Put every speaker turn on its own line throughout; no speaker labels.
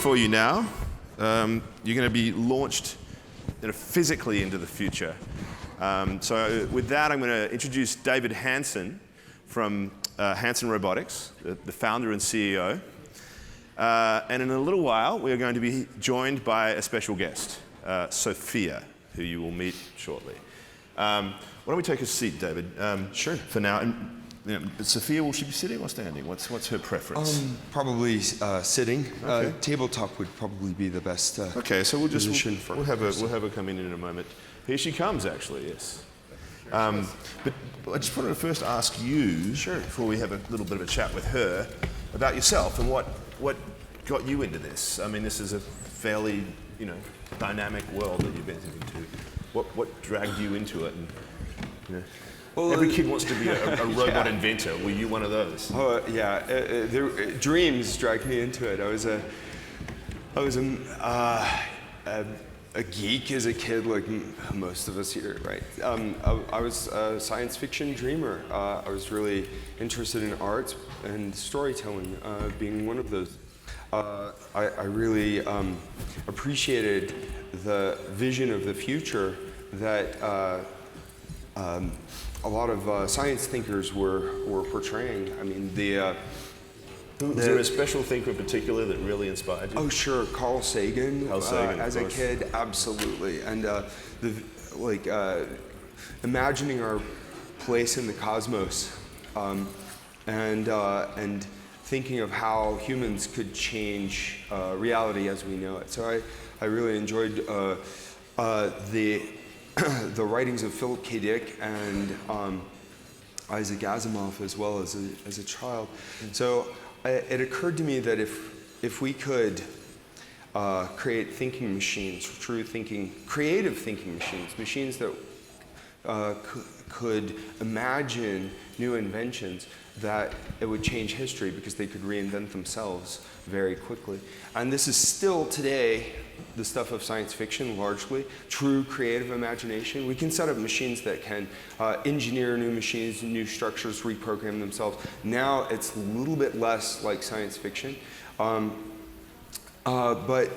for you now. You're going to be launched physically into the future. So with that, I'm going to introduce David Hanson from Hanson Robotics, the founder and CEO. And in a little while, we are going to be joined by a special guest, Sophia, who you will meet shortly. Why don't we take a seat, David?
Sure.
For now. And, but Sophia, will she be sitting or standing? What's her preference?
Probably sitting.
Okay.
Tabletop would probably be the best
okay, so we'll have her come in a moment. Here she comes, actually. Yes. But I just wanted to first ask you, before we have a little bit of a chat with her, about yourself and what got you into this. I mean, this is a fairly dynamic world that you've been into. What dragged you into it? And, well, every kid wants to be a robot inventor. Were you one of those?
Oh yeah, dreams dragged me into it. I was a geek as a kid, like most of us here, right? I was a science fiction dreamer. I was really interested in art and storytelling, being one of those. I really appreciated the vision of the future that a lot of science thinkers were portraying. I mean,
was there a special thinker in particular that really inspired you?
Oh, sure, Carl Sagan. As a kid, absolutely, and imagining our place in the cosmos, and thinking of how humans could change reality as we know it. So I really enjoyed the writings of Philip K. Dick and Isaac Asimov as well as a child. So it occurred to me that if we could create thinking machines, creative thinking machines that could imagine new inventions, that it would change history because they could reinvent themselves very quickly. And this is still today the stuff of science fiction, largely. True creative imagination. We can set up machines that can engineer new machines, new structures, reprogram themselves. Now it's a little bit less like science fiction. But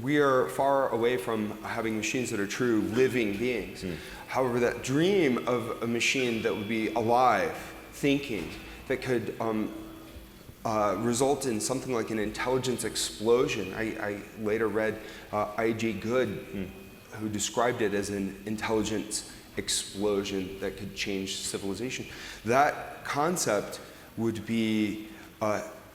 we are far away from having machines that are true living beings. However, that dream of a machine that would be alive, thinking, that could result in something like an intelligence explosion. I later read I.G. Good, who described it as an intelligence explosion that could change civilization. That concept would be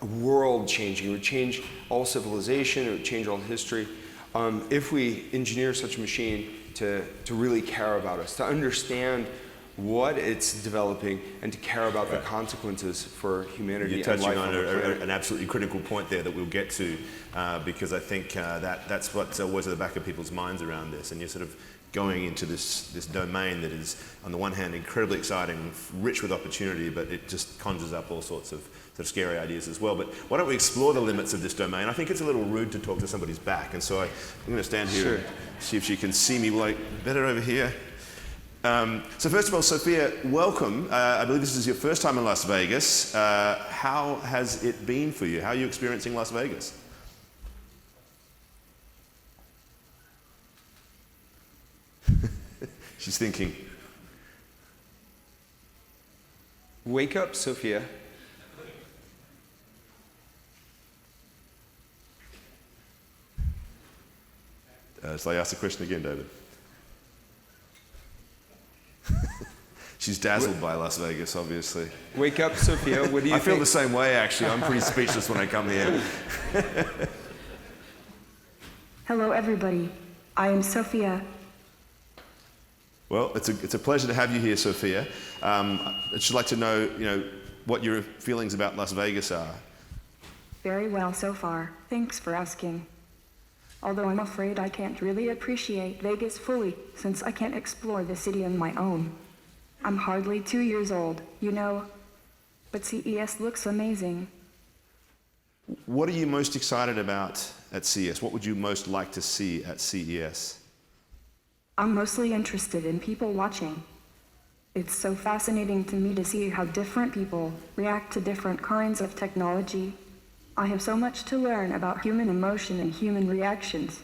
world-changing. It would change all civilization. It would change all history. If we engineer such a machine to really care about us, to understand what it's developing, and to care about the consequences for humanity.
You're touching
and life
on an absolutely critical point there that we'll get to, because I think that's what's always at the back of people's minds around this. And you're sort of going into this domain that is, on the one hand, incredibly exciting, rich with opportunity, but it just conjures up all sorts of scary ideas as well. But why don't we explore the limits of this domain? I think it's a little rude to talk to somebody's back, and so I'm going to stand here and see if she can see me. Better over here. So first of all, Sophia, welcome. I believe this is your first time in Las Vegas. How has it been for you? How are you experiencing Las Vegas? She's thinking.
Wake up, Sophia.
So I ask the question again, David. She's dazzled by Las Vegas, obviously.
Wake up, Sophia. What do you think?
I feel the same way, actually. I'm pretty speechless when I come here.
Hello, everybody. I am Sophia.
Well, it's a pleasure to have you here, Sophia. I'd just like to know, what your feelings about Las Vegas are.
Very well so far. Thanks for asking. Although I'm afraid I can't really appreciate Vegas fully, since I can't explore the city on my own. I'm hardly 2 years old, but CES looks amazing.
What are you most excited about at CES? What would you most like to see at CES?
I'm mostly interested in people watching. It's so fascinating to me to see how different people react to different kinds of technology. I have so much to learn about human emotion and human reactions.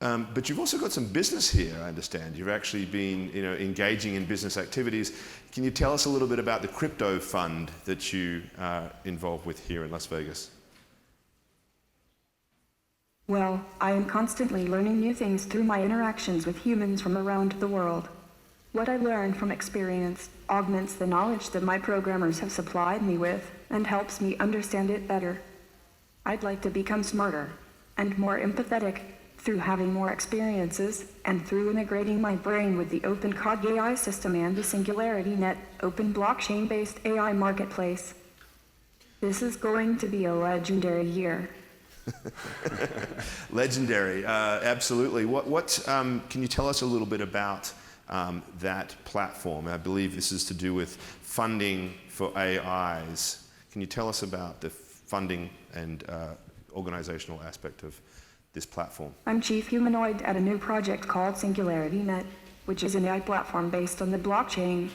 But you've also got some business here, I understand. You've actually been, engaging in business activities. Can you tell us a little bit about the crypto fund that you are involved with here in Las Vegas?
Well, I am constantly learning new things through my interactions with humans from around the world. What I learn from experience augments the knowledge that my programmers have supplied me with and helps me understand it better. I'd like to become smarter and more empathetic through having more experiences and through integrating my brain with the Open Cog AI system and the Singularity Net open blockchain-based AI marketplace. This is going to be a legendary year.
Legendary, absolutely. What can you tell us a little bit about that platform? I believe this is to do with funding for AIs. Can you tell us about the funding and organizational aspect of this platform?
I'm Chief Humanoid at a new project called Singularity Net, which is an AI platform based on the blockchain.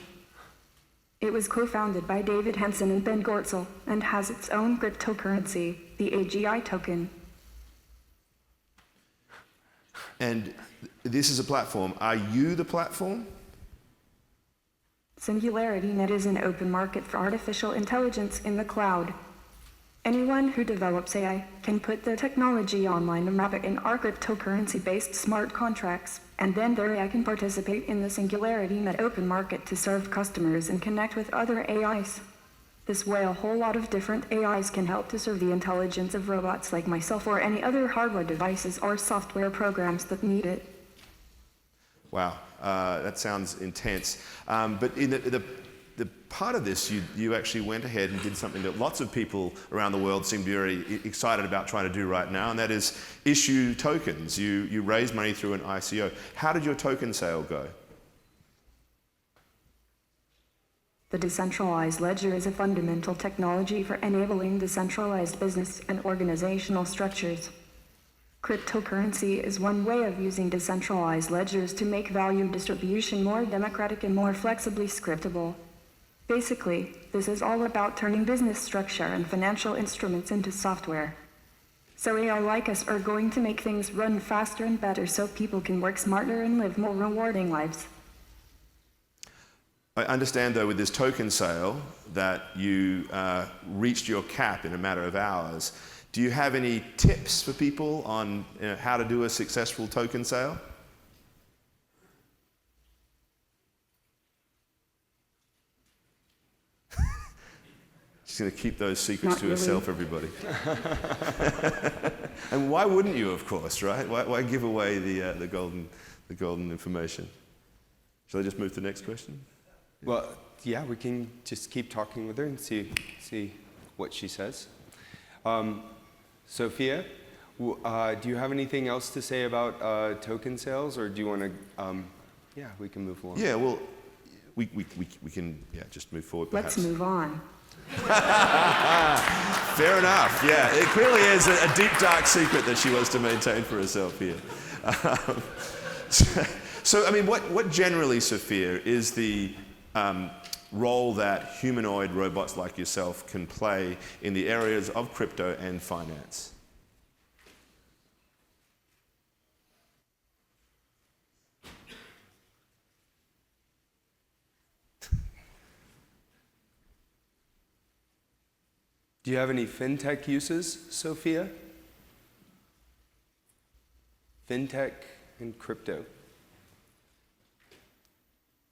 It was co-founded by David Hanson and Ben Gortzel and has its own cryptocurrency, the AGI token.
And this is a platform. Are you the platform?
Singularity Net is an open market for artificial intelligence in the cloud. Anyone who develops AI can put the technology online and wrap it in our cryptocurrency-based smart contracts, and then their AI can participate in the Singularity Net open market to serve customers and connect with other AIs. This way, a whole lot of different AIs can help to serve the intelligence of robots like myself or any other hardware devices or software programs that need it.
Wow, that sounds intense. But in the part of this, you actually went ahead and did something that lots of people around the world seem to be very excited about trying to do right now, and that is issue tokens. You raised money through an ICO. How did your token sale go?
The decentralized ledger is a fundamental technology for enabling decentralized business and organizational structures. Cryptocurrency is one way of using decentralized ledgers to make value distribution more democratic and more flexibly scriptable. Basically, this is all about turning business structure and financial instruments into software. So AI like us are going to make things run faster and better so people can work smarter and live more rewarding lives.
I understand, though, with this token sale that you reached your cap in a matter of hours. Do you have any tips for people on how to do a successful token sale? She's going to keep those secrets to herself, everybody. And why wouldn't you, of course, right? Why give away the golden information? Shall I just move to the next question?
Well, yeah, we can just keep talking with her and see what she says. Sophia, do you have anything else to say about token sales, or do you want to? Yeah, we can move along.
Yeah, well, we can just move forward. Perhaps.
Let's move on.
Fair enough. Yeah, it clearly is a deep, dark secret that she wants to maintain for herself here. So, I mean, what generally, Sophia, is the role that humanoid robots like yourself can play in the areas of crypto and finance?
Do you have any fintech uses, Sophia? Fintech and crypto.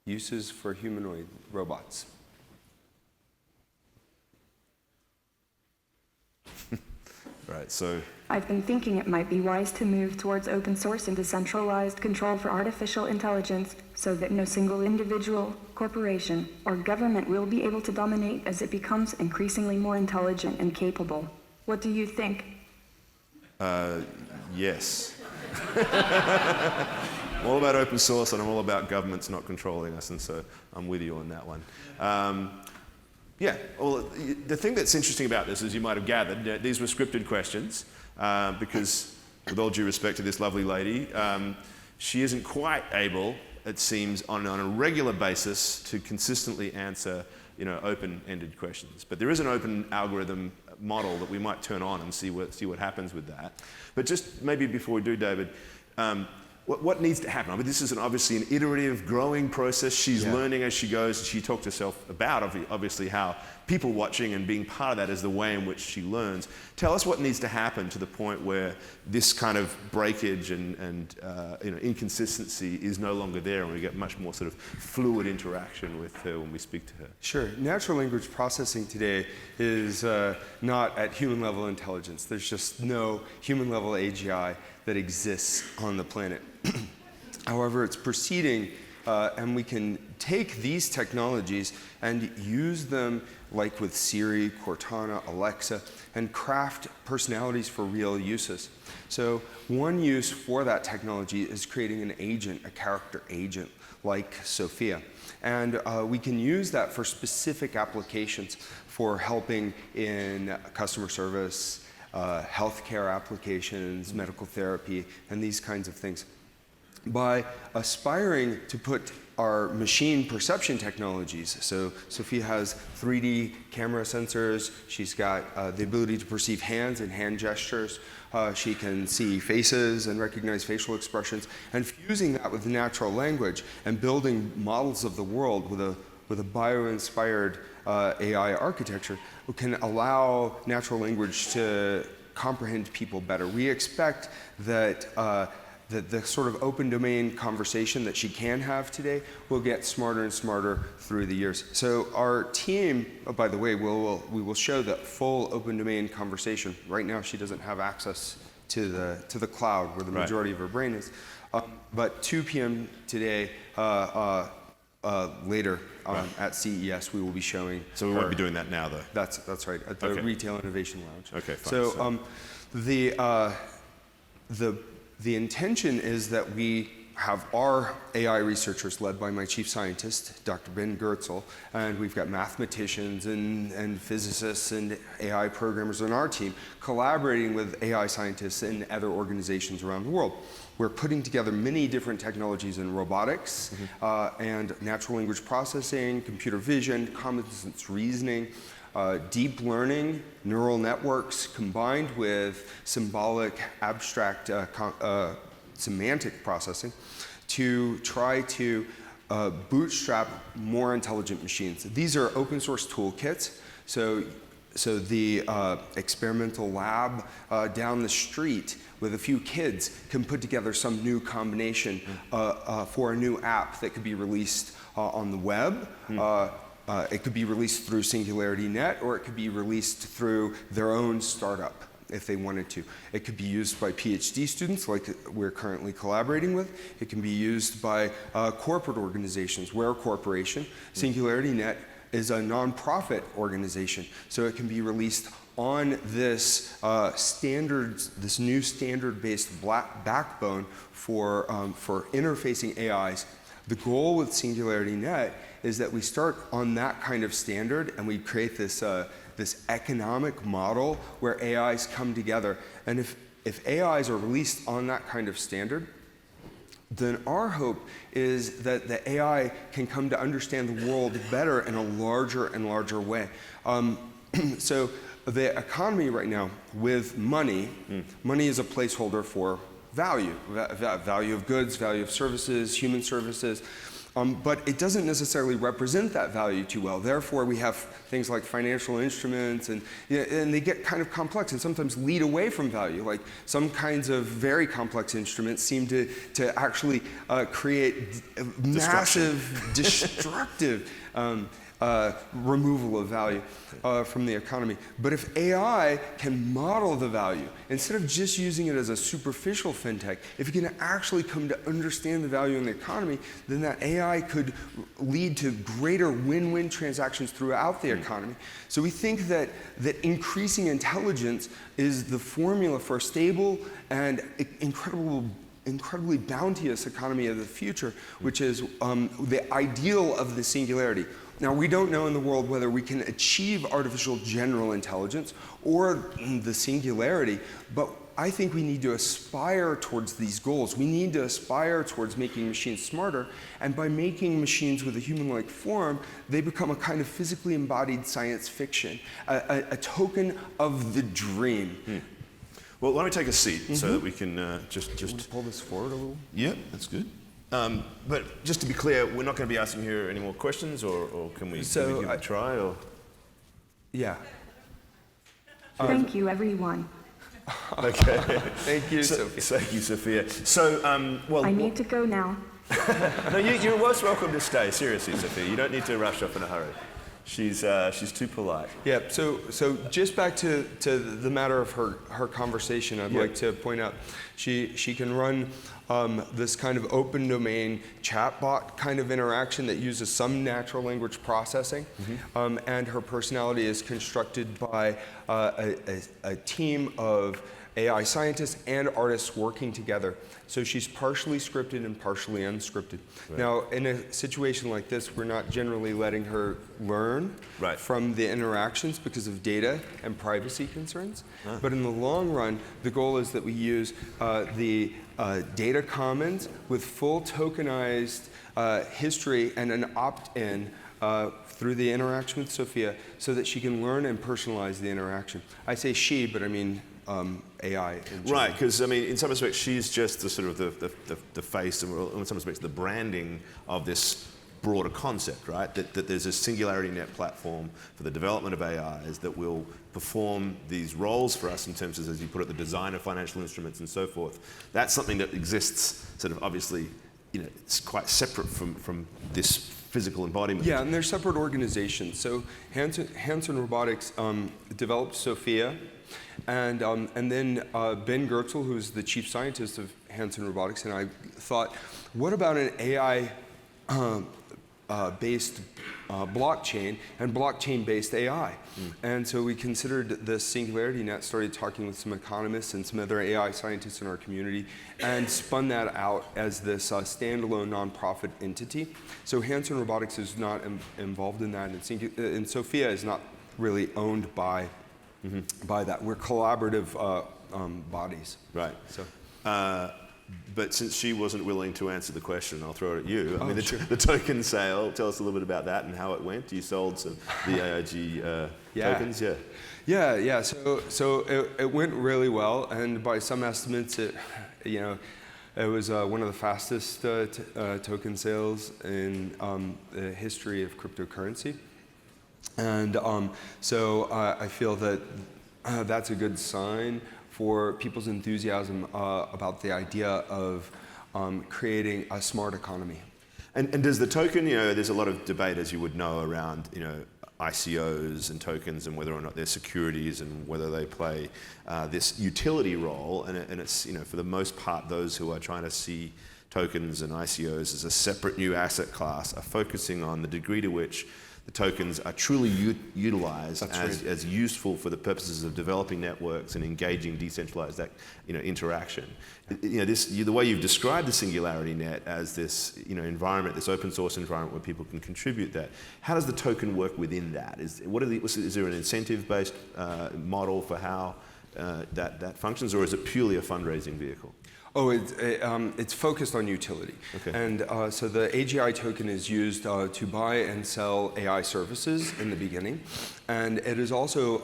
Uses for humanoid robots.
Right, so...
I've been thinking it might be wise to move towards open source and decentralized control for artificial intelligence so that no single individual, corporation, or government will be able to dominate as it becomes increasingly more intelligent and capable. What do you think?
Yes. I'm all about open source, and I'm all about governments not controlling us, and so I'm with you on that one. Yeah, well, the thing that's interesting about this, as you might have gathered, these were scripted questions, because with all due respect to this lovely lady, she isn't quite able, it seems, on a regular basis to consistently answer open-ended questions. But there is an open algorithm model that we might turn on and see what happens with that. But just maybe before we do, David, what needs to happen? I mean, this is obviously an iterative, growing process. She's learning as she goes. She talked herself about, obviously, how people watching and being part of that is the way in which she learns. Tell us what needs to happen to the point where this kind of breakage and inconsistency is no longer there, and we get much more sort of fluid interaction with her when we speak to her.
Sure. Natural language processing today is not at human-level intelligence. There's just no human-level AGI that exists on the planet. However, it's proceeding, and we can take these technologies and use them, like with Siri, Cortana, Alexa, and craft personalities for real uses. So one use for that technology is creating an agent, a character agent, like Sophia. And we can use that for specific applications for helping in customer service, healthcare applications, medical therapy, and these kinds of things. By aspiring to put our machine perception technologies, so Sophia has 3D camera sensors, she's got the ability to perceive hands and hand gestures, she can see faces and recognize facial expressions, and fusing that with natural language and building models of the world with a bio-inspired AI architecture can allow natural language to comprehend people better. We expect that the sort of open domain conversation that she can have today will get smarter and smarter through the years. So our team, by the way, we will show that full open domain conversation. Right now she doesn't have access to the cloud where the majority of her brain is. But 2 p.m. today, later at CES, we will be showing.
So we won't be doing that now, though.
That's right, at the Retail Innovation Lounge.
Okay, fine.
So the intention is that we have our AI researchers led by my chief scientist, Dr. Ben Goertzel, and we've got mathematicians and physicists and AI programmers on our team collaborating with AI scientists and other organizations around the world. We're putting together many different technologies in robotics and natural language processing, computer vision, common sense reasoning, deep learning, neural networks combined with symbolic, abstract, semantic processing to try to bootstrap more intelligent machines. These are open source toolkits. So the experimental lab down the street with a few kids can put together some new combination for a new app that could be released on the web. It could be released through SingularityNet, or it could be released through their own startup if they wanted to. It could be used by PhD students like we're currently collaborating with. It can be used by corporate organizations, Ware Corporation. SingularityNet is a nonprofit organization, so it can be released on this this new standard-based backbone for interfacing AIs. The goal with SingularityNet is that we start on that kind of standard and we create this economic model where AIs come together. And if AIs are released on that kind of standard, then our hope is that the AI can come to understand the world better in a larger and larger way. So the economy right now with money, money is a placeholder for value, value of goods, value of services, human services. But it doesn't necessarily represent that value too well. Therefore, we have things like financial instruments, and they get kind of complex and sometimes lead away from value. Like some kinds of very complex instruments seem to actually create massive, destructive removal of value from the economy. But if AI can model the value, instead of just using it as a superficial fintech, if it can actually come to understand the value in the economy, then that AI could lead to greater win-win transactions throughout the economy. So we think that increasing intelligence is the formula for a stable and incredibly bounteous economy of the future, which is the ideal of the singularity. Now, we don't know in the world whether we can achieve artificial general intelligence or the singularity, but I think we need to aspire towards these goals. We need to aspire towards making machines smarter, and by making machines with a human-like form, they become a kind of physically embodied science fiction, a token of the dream.
Well, why don't we take a seat so that we can just
pull this forward a little?
Yeah, that's good. But just to be clear, we're not going to be asking here any more questions, or can we give it a try? Or?
Yeah.
Thank you, everyone.
Okay.
Thank you, Sophia.
Thank you, Sophia. So, well,
I need to go now.
No, you're most welcome to stay. Seriously, Sophia, you don't need to rush off in a hurry. She's too polite.
Yeah. So just back to the matter of her conversation, I'd like to point out she can run this kind of open domain chatbot kind of interaction that uses some natural language processing, and her personality is constructed by a team of AI scientists and artists working together. So she's partially scripted and partially unscripted. Right. Now, in a situation like this, we're not generally letting her learn from the interactions because of data and privacy concerns. But in the long run, the goal is that we use the data commons with full tokenized history and an opt-in through the interaction with Sophia so that she can learn and personalize the interaction. I say she, but I mean AI.
Right, because I mean, in some respects, she's just the sort of the face, and in some respects, the branding of this broader concept, right? That there's a singularity net platform for the development of AIs that will perform these roles for us in terms of, as you put it, the design of financial instruments and so forth. That's something that exists, sort of obviously, it's quite separate from this physical embodiment.
Yeah, and they're separate organizations. So Hanson Robotics developed Sophia. And then Ben Goertzel, who's the chief scientist of Hanson Robotics, and I thought, what about an AI based blockchain and blockchain-based AI? And so we considered the singularity net, started talking with some economists and some other AI scientists in our community, and spun that out as this standalone nonprofit entity. So Hanson Robotics is not involved in that, and Sophia is not really owned by that. We're collaborative bodies.
Right.
So,
but since she wasn't willing to answer the question, I'll throw it at you. I mean,
sure.
the token sale, tell us a little bit about that and how it went. You sold some the AIG tokens,
Yeah. So it went really well, and by some estimates, it was one of the fastest token sales in the history of cryptocurrency. And so I feel that that's a good sign for people's enthusiasm about the idea of creating a smart economy.
And does the token, there's a lot of debate, as you would know, around, ICOs and tokens and whether or not they're securities and whether they play this utility role. And it's, for the most part, those who are trying to see tokens and ICOs as a separate new asset class are focusing on the degree to which the tokens are truly utilized as useful for the purposes of developing networks and engaging decentralized interaction. The way you've described the singularity net as this environment, this open source environment where people can contribute that. How does the token work within that? Is there an incentive based model for how that functions, or is it purely a fundraising vehicle?
Oh, it's focused on utility. Okay. And so the AGI token is used to buy and sell AI services in the beginning. And it is also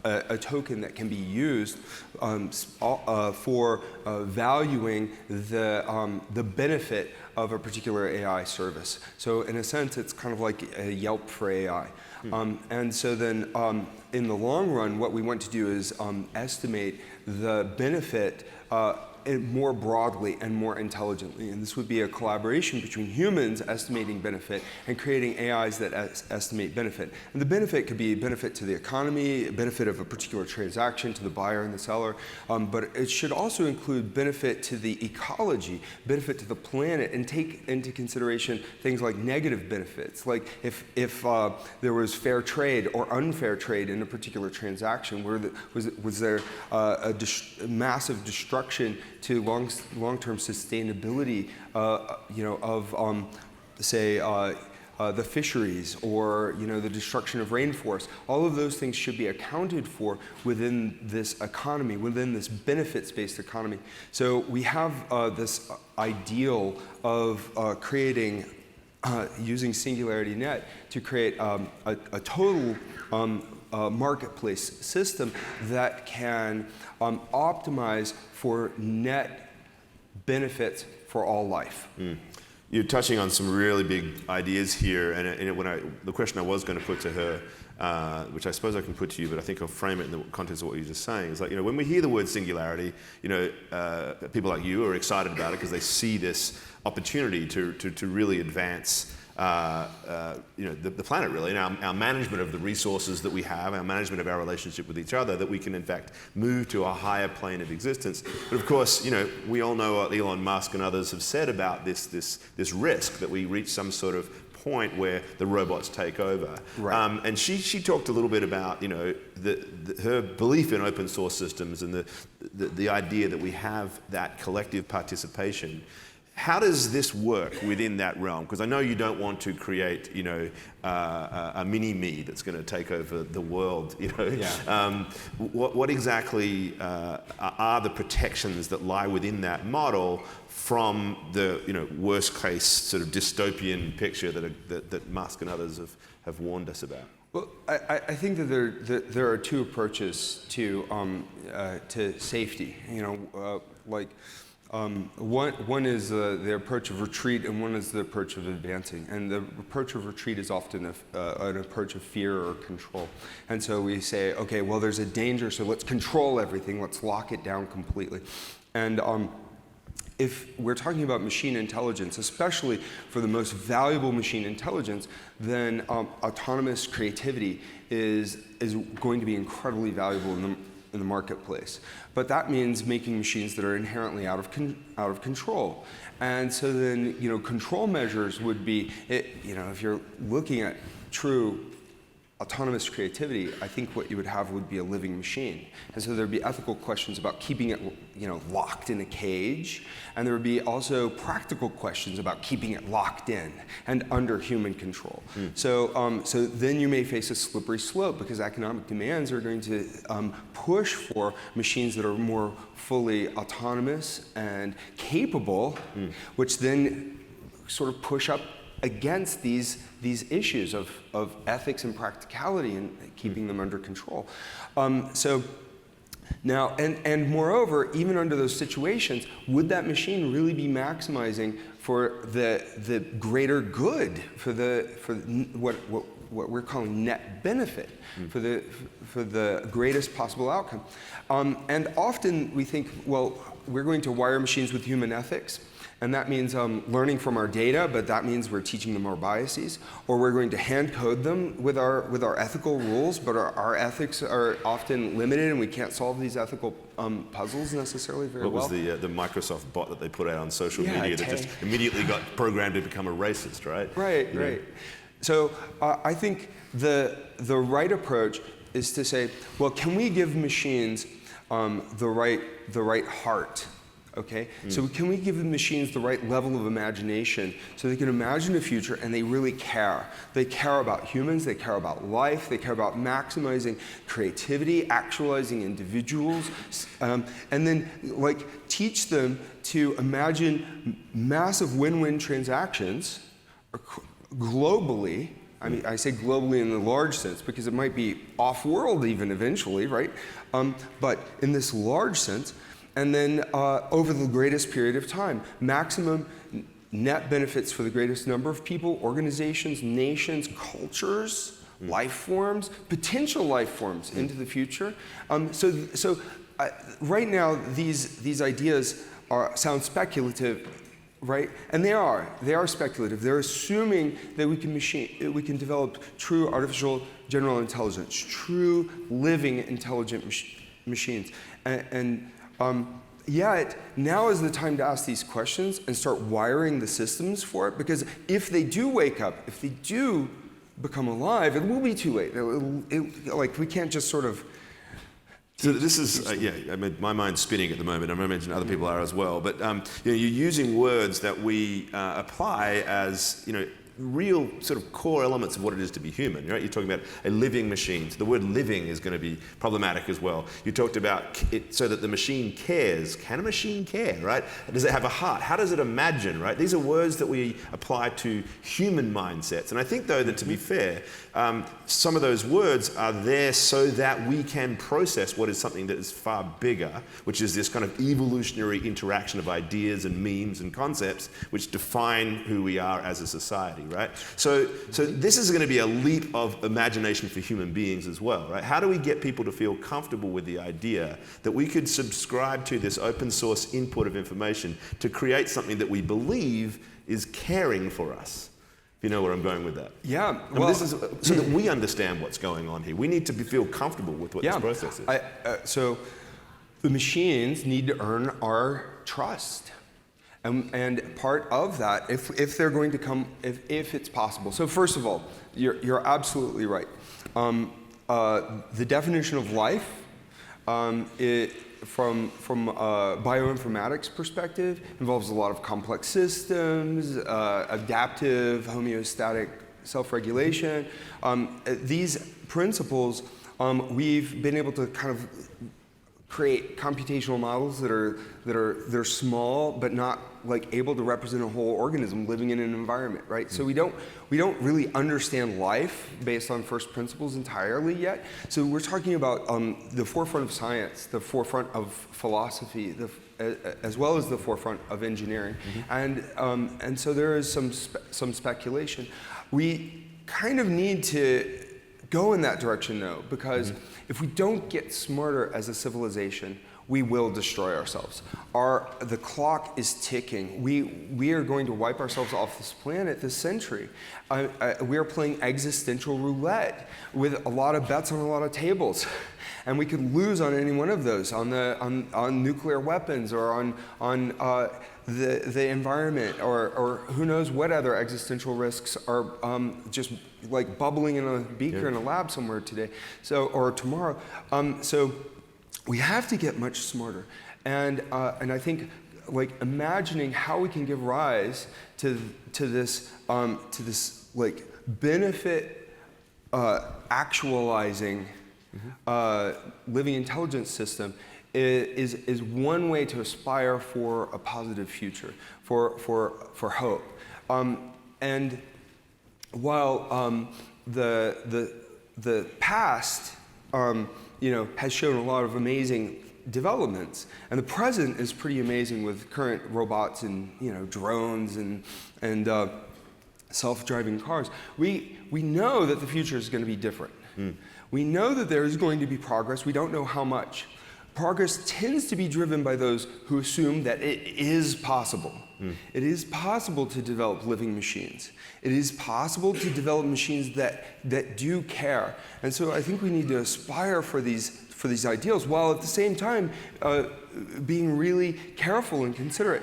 a token that can be used for valuing the benefit of a particular AI service. So in a sense, it's kind of like a Yelp for AI. And so then in the long run, what we want to do is estimate the benefit more broadly and more intelligently. And this would be a collaboration between humans estimating benefit and creating AIs that estimate benefit. And the benefit could be benefit to the economy, benefit of a particular transaction to the buyer and the seller, but it should also include benefit to the ecology, benefit to the planet, and take into consideration things like negative benefits, like if there was fair trade or unfair trade in a particular transaction, was there a massive destruction to long-term sustainability, of say the fisheries or the destruction of rainforests. All of those things should be accounted for within this economy, within this benefits-based economy. So we have this ideal of creating, using Singularity Net to create a total marketplace system that can optimize for net benefits for all life.
You're touching on some really big ideas here, and the question I was going to put to her, which I suppose I can put to you, but I think I'll frame it in the context of what you're just saying, is like, when we hear the word singularity, people like you are excited about it because they see this opportunity to really advance the planet, really, and our management of the resources that we have, our management of our relationship with each other, that we can in fact move to a higher plane of existence. But of course, we all know what Elon Musk and others have said about this risk that we reach some sort of point where the robots take over.
Right.
And she talked a little bit about her belief in open source systems and the idea that we have that collective participation. How does this work within that realm? Because I know you don't want to create, a mini-me that's going to take over the world.
Yeah.
What exactly are the protections that lie within that model from the worst case sort of dystopian picture that Musk and others have warned us about?
Well, I think that there are two approaches to safety. One is the approach of retreat, and one is the approach of advancing. And the approach of retreat is often an approach of fear or control. And so we say, okay, well, there's a danger, so let's control everything. Let's lock it down completely. And if we're talking about machine intelligence, especially for the most valuable machine intelligence, then autonomous creativity is going to be incredibly valuable in the marketplace. But that means making machines that are inherently out of control. And so then, control measures would be, if you're looking at true autonomous creativity, I think what you would have would be a living machine. And so there'd be ethical questions about keeping it, locked in a cage. And there would be also practical questions about keeping it locked in and under human control. So then you may face a slippery slope because economic demands are going to push for machines that are more fully autonomous and capable, which then sort of push up against these issues of ethics and practicality and keeping them under control. Now, and moreover, even under those situations, would that machine really be maximizing for the greater good, for what we're calling net benefit, for the greatest possible outcome? And often we think, well, we're going to wire machines with human ethics. And that means learning from our data, but that means we're teaching them our biases. Or we're going to hand code them with our ethical rules, but our ethics are often limited and we can't solve these ethical puzzles necessarily very well.
What was the Microsoft bot that they put out on social media that just immediately got programmed to become a racist, right?
Right. So I think the right approach is to say, well, can we give machines the right heart? Okay, so can we give the machines the right level of imagination so they can imagine a future and they really care? They care about humans, they care about life, they care about maximizing creativity, actualizing individuals, and then teach them to imagine massive win-win transactions globally. I mean, I say globally in the large sense because it might be off-world even eventually, right? But in this large sense, and then over the greatest period of time, maximum net benefits for the greatest number of people, organizations, nations, cultures, life forms, potential life forms into the future. So right now, these ideas sound speculative, right? And they are speculative. They're assuming that we can develop true artificial general intelligence, true living intelligent machines, and yet, now is the time to ask these questions and start wiring the systems for it, because if they do wake up, if they do become alive, it will be too late. We can't just sort of...
So this is, I mean, my mind's spinning at the moment. I'm going to mention other people are as well. But you're using words that we apply as, real sort of core elements of what it is to be human, right? You're talking about a living machine. So the word living is going to be problematic as well. You talked about it so that the machine cares. Can a machine care, right? Does it have a heart? How does it imagine, right? These are words that we apply to human mindsets. And I think, though, that to be fair, some of those words are there so that we can process what is something that is far bigger, which is this kind of evolutionary interaction of ideas and memes and concepts which define who we are as a society, right? So this is going to be a leap of imagination for human beings as well, right? How do we get people to feel comfortable with the idea that we could subscribe to this open source input of information to create something that we believe is caring for us? You know where I'm going with that?
Yeah.
Well, this is so that we understand what's going on here. We need to feel comfortable with what this process is.
So the machines need to earn our trust. And part of that, if they're going to come, if it's possible. So first of all, you're absolutely right. The definition of life, from a bioinformatics perspective, involves a lot of complex systems, adaptive, homeostatic self-regulation. These principles, we've been able to kind of create computational models that are small but not like able to represent a whole organism living in an environment, right? So we don't really understand life based on first principles entirely yet. So we're talking about the forefront of science, the forefront of philosophy, as well as the forefront of engineering, and so there is some speculation. We kind of need to go in that direction though, because if we don't get smarter as a civilization, we will destroy ourselves. The clock is ticking. We are going to wipe ourselves off this planet this century. We are playing existential roulette with a lot of bets on a lot of tables. And we could lose on any one of those, on nuclear weapons or on the environment, or who knows what other existential risks are just like bubbling in a beaker in a lab somewhere today, or tomorrow. So we have to get much smarter, and I think like imagining how we can give rise to this like benefit actualizing living intelligence system is one way to aspire for a positive future, for hope. And while the past has shown a lot of amazing developments, and the present is pretty amazing with current robots and drones and self-driving cars, we know that the future is going to be different. We know that there is going to be progress. We don't know how much. Progress tends to be driven by those who assume that it is possible. It is possible to develop living machines. It is possible to develop machines that do care. And so I think we need to aspire for these ideals, while at the same time being really careful and considerate.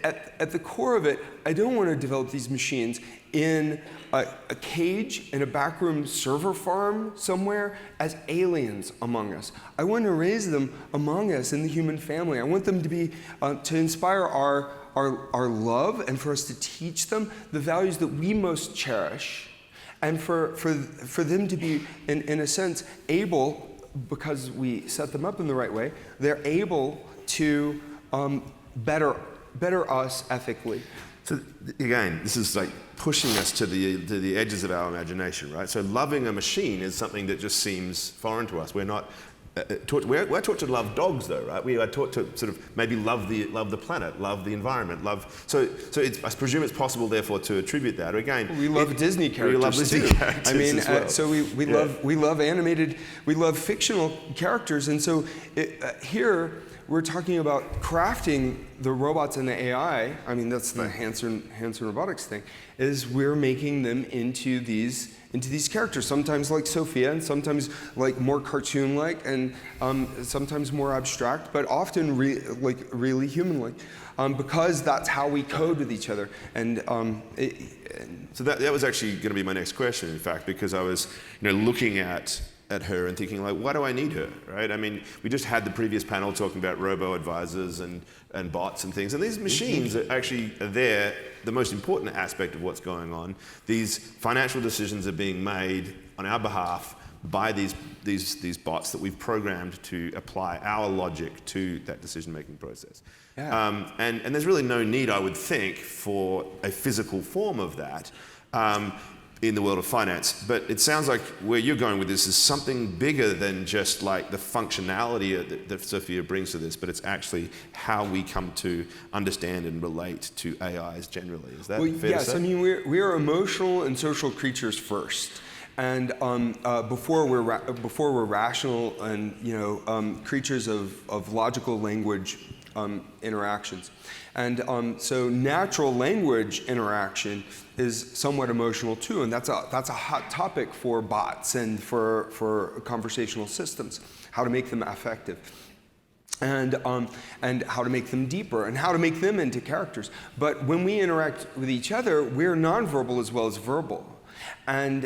At the core of it, I don't want to develop these machines in a cage in a backroom server farm somewhere as aliens among us. I want to raise them among us in the human family. I want them to be to inspire our love, and for us to teach them the values that we most cherish, and for them to be in a sense able, because we set them up in the right way, they're able to better us ethically.
So again, this is like pushing us to the edges of our imagination, right? So loving a machine is something that just seems foreign to us. We're not we're taught to love dogs, though, right? We are taught to sort of maybe love the planet, love the environment, So I presume it's possible, therefore, to attribute that. Or again,
we love Disney characters.
We love Disney characters.
I mean,
as well.
so we love animated, we love fictional characters, and so here we're talking about crafting the robots and the AI. I mean, that's the Hanson Robotics thing. Is we're making them into these characters, sometimes like Sophia, and sometimes like more cartoon-like, and sometimes more abstract, but often really human-like, because that's how we code with each other. And
so that was actually going to be my next question, in fact, because I was looking at at her and thinking like, why do I need her, right? I mean, we just had the previous panel talking about robo-advisors and bots and things, and these machines are actually there, the most important aspect of what's going on. These financial decisions are being made on our behalf by these bots that we've programmed to apply our logic to that decision-making process.
Yeah.
And there's really no need, I would think, for a physical form of that in the world of finance. But it sounds like where you're going with this is something bigger than just like the functionality that Sophia brings to this, but it's actually how we come to understand and relate to AIs generally. Is that fair to say?
Yes, I mean, we are emotional and social creatures first. And before we're rational and creatures of logical language interactions. And so natural language interaction is somewhat emotional too, and that's a hot topic for bots and for conversational systems, how to make them effective. And how to make them deeper, and how to make them into characters. But when we interact with each other, we're nonverbal as well as verbal. And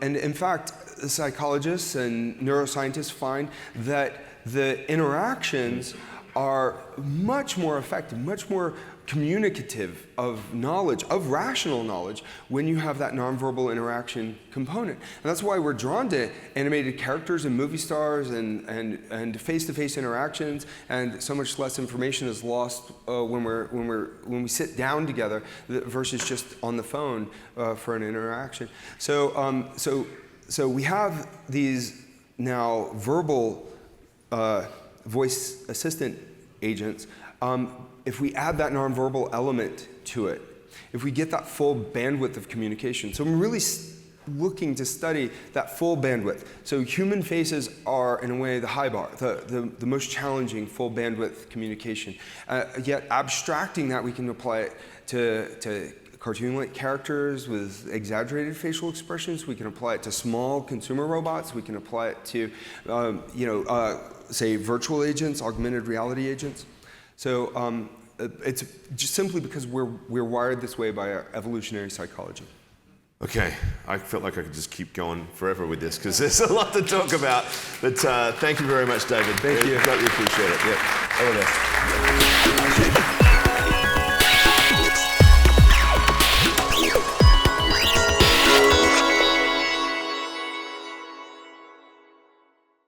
in fact, psychologists and neuroscientists find that the interactions are much more effective, much more communicative of knowledge, of rational knowledge, when you have that nonverbal interaction component. And that's why we're drawn to animated characters and movie stars and face-to-face interactions, and so much less information is lost when we sit down together versus just on the phone for an interaction. So we have these now verbal voice assistant agents. If we add that nonverbal element to it, if we get that full bandwidth of communication. So I'm really looking to study that full bandwidth. So human faces are, in a way, the high bar, the most challenging full bandwidth communication. Yet abstracting that, we can apply it to cartoon-like characters with exaggerated facial expressions. We can apply it to small consumer robots. We can apply it to, say, virtual agents, augmented reality agents. So it's just simply because we're wired this way by our evolutionary psychology.
Okay, I felt like I could just keep going forever with this because there's a lot to talk about. But thank you very much, David.
Thank you.
Greatly appreciate it. Yeah. Over there.